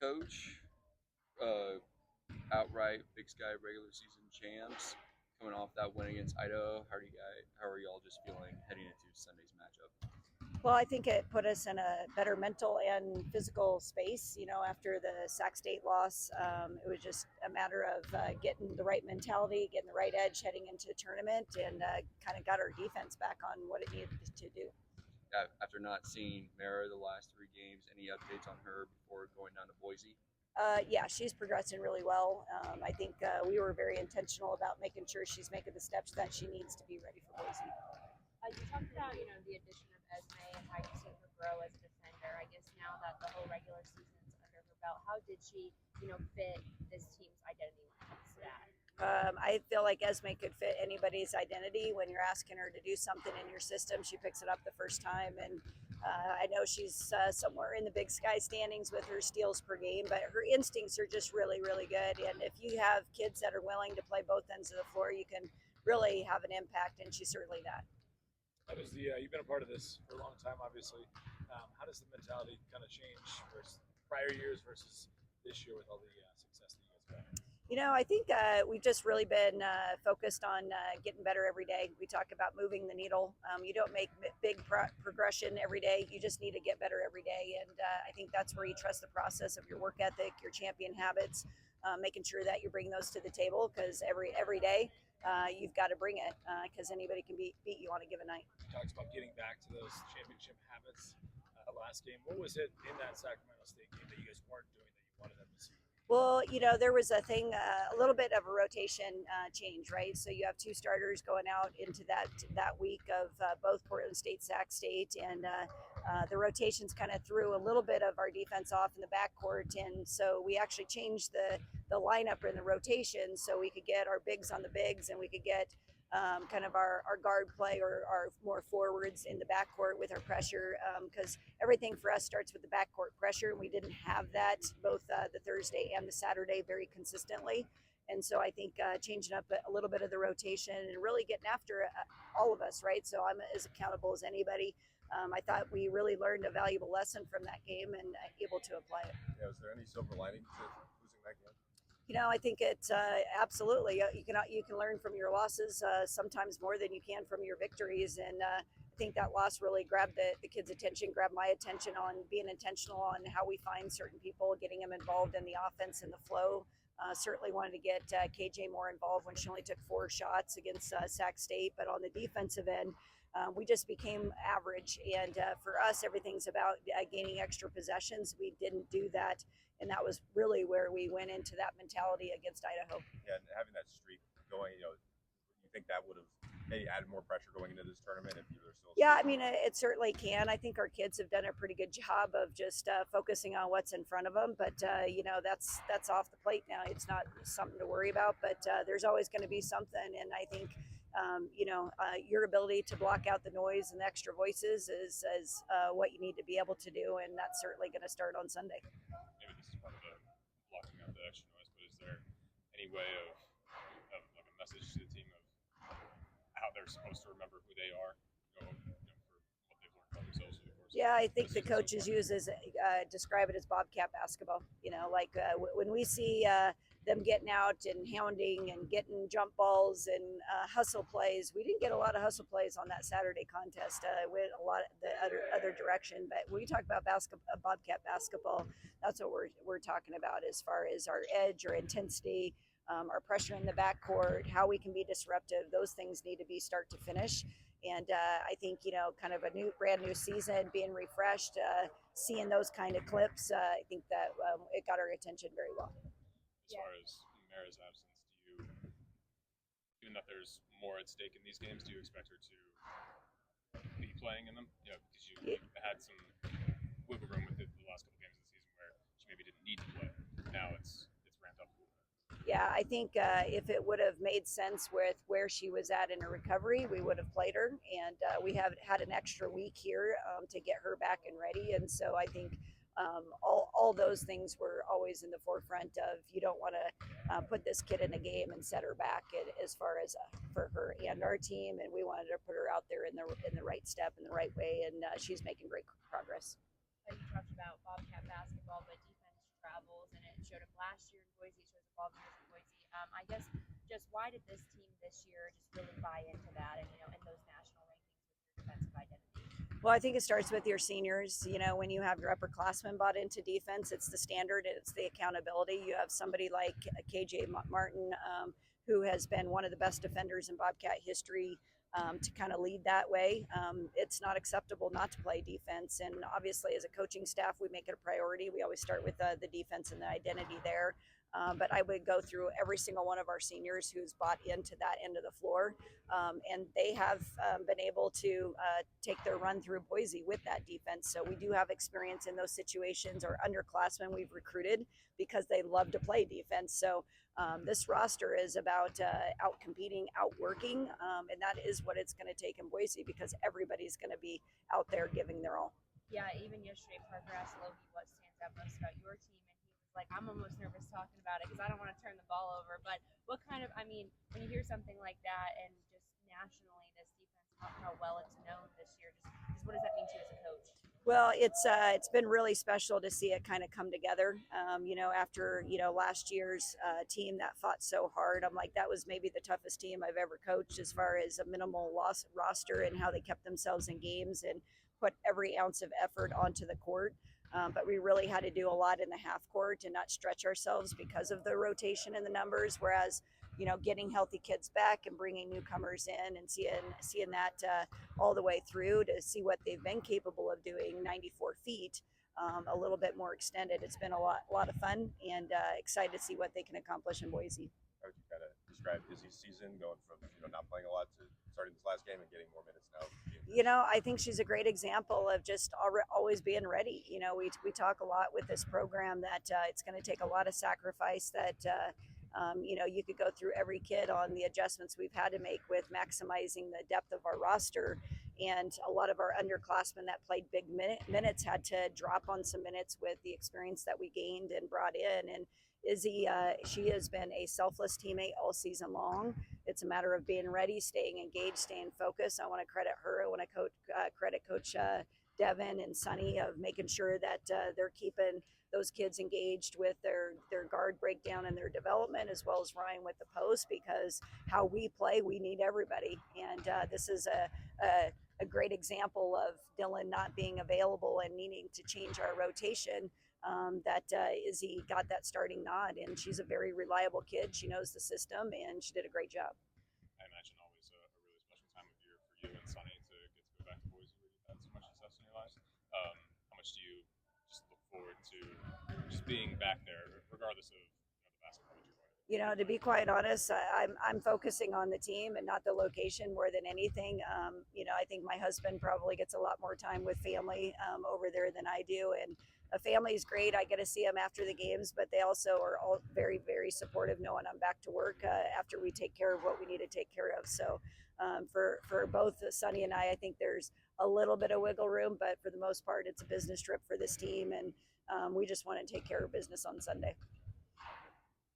coach, uh, outright Big Sky regular season champs, coming off that win against Idaho. How are y'all just feeling heading into Sunday's matchup? Well, I think it put us in a better mental and physical space. After the Sac State loss, it was just a matter of getting the right mentality, getting the right edge heading into the tournament, and kind of got our defense back on what it needed to do. After not seeing Mara the last 3 games, any updates on her before going down to Boise? Yeah, she's progressing really well. I think we were very intentional about making sure she's making the steps that she needs to be ready for Boise. You talked about, the addition of Esme and how you've seen her grow as a defender. I guess now that the whole regular season's under her belt, how did she, fit this team's identity when it comes to that? I feel like Esme could fit anybody's identity. When you're asking her to do something in your system, she picks it up the first time. And I know she's somewhere in the Big Sky standings with her steals per game, but her instincts are just really, really good. And if you have kids that are willing to play both ends of the floor, you can really have an impact. And she's certainly that. How does you've been a part of this for a long time, obviously. How does the mentality kind of change versus prior years versus this year with all the success that you guys have had? I think we've just really been focused on getting better every day. We talk about moving the needle. You don't make big progression every day. You just need to get better every day. And I think that's where you trust the process of your work ethic, your champion habits, making sure that you bring those to the table because every day you've got to bring it because anybody can beat you on a given night. You talked about getting back to those championship habits last game. What was it in that Sacramento State game that you guys weren't doing that you wanted them to see? Well, there was a little bit of a rotation change, right? So you have two starters going out into that week of both Portland State, Sac State, and the rotations kind of threw a little bit of our defense off in the backcourt, and so we actually changed the lineup in the rotation so we could get our bigs on the bigs, and we could get kind of our guard play or our more forwards in the backcourt with our pressure because everything for us starts with the backcourt pressure, and we didn't have that both the Thursday and the Saturday very consistently. And so I think changing up a little bit of the rotation and really getting after all of us, right? So I'm as accountable as anybody. I thought we really learned a valuable lesson from that game and able to apply it. Yeah, was there any silver lining to losing that game? I think it's absolutely you can learn from your losses sometimes more than you can from your victories, and I think that loss really grabbed the kids' attention, grabbed my attention on being intentional on how we find certain people, getting them involved in the offense and the flow. Certainly wanted to get KJ more involved when she only took 4 shots against Sac State, but on the defensive end, we just became average. And for us, everything's about gaining extra possessions. We didn't do that, and that was really where we went into that mentality against Idaho. Yeah, and having that streak going, you think that would have maybe added more pressure going into this tournament if you were still. Yeah, I mean, it certainly can. I think our kids have done a pretty good job of just focusing on what's in front of them. But that's off the plate now. It's not something to worry about. But there's always going to be something, and I think your ability to block out the noise and the extra voices is what you need to be able to do, and that's certainly going to start on Sunday. Maybe this is part of the blocking out the extra noise, but is there any way of like a message to the team of how they're supposed to remember who they are, for what they've learned about themselves over the course? Yeah, I think the coaches describe it as Bobcat basketball. When we see them getting out and hounding and getting jump balls and hustle plays. We didn't get a lot of hustle plays on that Saturday contest. Went a lot the other direction. But when we talk about Bobcat basketball, that's what we're talking about as far as our edge, our intensity, our pressure in the backcourt, how we can be disruptive. Those things need to be start to finish. And I think, kind of a brand new season, being refreshed, seeing those kind of clips, I think that it got our attention very well. As far as Mara's absence, given that there's more at stake in these games, do you expect her to be playing in them? Because you had some wiggle room with it the last couple games of the season where she maybe didn't need to play. Now it's ramped up a little bit. Yeah, I think if it would have made sense with where she was at in her recovery, we would have played her. And we have had an extra week here to get her back and ready. And so I think all those things were always in the forefront of you don't want to put this kid in a game and set her back as far as for her and our team. And we wanted to put her out there in the right step in the right way. And she's making great progress. You talked about Bobcat basketball, but defense travels showed up last year in Boise. It shows up all the years in Boise. I guess just why did this team this year just really buy into that and in those national rankings with your defensive identity? Well, I think it starts with your seniors. When you have your upperclassmen bought into defense, it's the standard, it's the accountability. You have somebody like KJ Martin, who has been one of the best defenders in Bobcat history, to kind of lead that way. It's not acceptable not to play defense. And obviously, as a coaching staff, we make it a priority. We always start with the defense and the identity there. But I would go through every single one of our seniors who's bought into that end of the floor. And they have been able to take their run through Boise with that defense. So we do have experience in those situations, or underclassmen we've recruited because they love to play defense. So this roster is about out competing, outworking, and that is what it's going to take in Boise, because everybody's going to be out there giving their all. Yeah, even yesterday, Parker asked Logie what stands out most about your team, and he was like, I'm almost nervous talking about it because I don't want to turn the ball over. But what kind of, when you hear something like that, and just nationally, this defense, how well it's known this year, just what does that mean to you as a coach? Well, it's been really special to see it kind of come together. After last year's team that fought so hard, I'm like, that was maybe the toughest team I've ever coached, as far as a minimal loss roster and how they kept themselves in games and put every ounce of effort onto the court. But we really had to do a lot in the half court and not stretch ourselves because of the rotation and the numbers. Whereas, getting healthy kids back and bringing newcomers in and seeing that all the way through to see what they've been capable of doing, 94 feet, a little bit more extended. It's been a lot of fun, and excited to see what they can accomplish in Boise. How would you kind of describe Izzy's season, going from not playing a lot to starting this last game and getting more minutes now? I think she's a great example of just always being ready. We talk a lot with this program that it's going to take a lot of sacrifice, that you could go through every kid on the adjustments we've had to make with maximizing the depth of our roster. And a lot of our underclassmen that played big minutes had to drop on some minutes with the experience that we gained and brought in. And Izzy, she has been a selfless teammate all season long. It's a matter of being ready, staying engaged, staying focused. I want to credit her. I want to credit Coach Devin and Sonny of making sure that they're keeping those kids engaged with their guard breakdown and their development, as well as Ryan with the post, because how we play, we need everybody. And this is a great example of Dylan not being available and needing to change our rotation. That Izzy got that starting nod, and she's a very reliable kid. She knows the system, and she did a great job. I imagine always a really special time of year for you and Sonny to get to go back to Boise, where you've had so much success in your lives. How much do you just look forward to just being back there, regardless of the basketball that you're playing? To be quite honest, I'm focusing on the team and not the location more than anything. I think my husband probably gets a lot more time with family over there than I do, and a family is great. I get to see them after the games, but they also are all very, very supportive, knowing I'm back to work after we take care of what we need to take care of. So for both Sonny and I think there's a little bit of wiggle room, but for the most part, it's a business trip for this team, and we just want to take care of business on Sunday.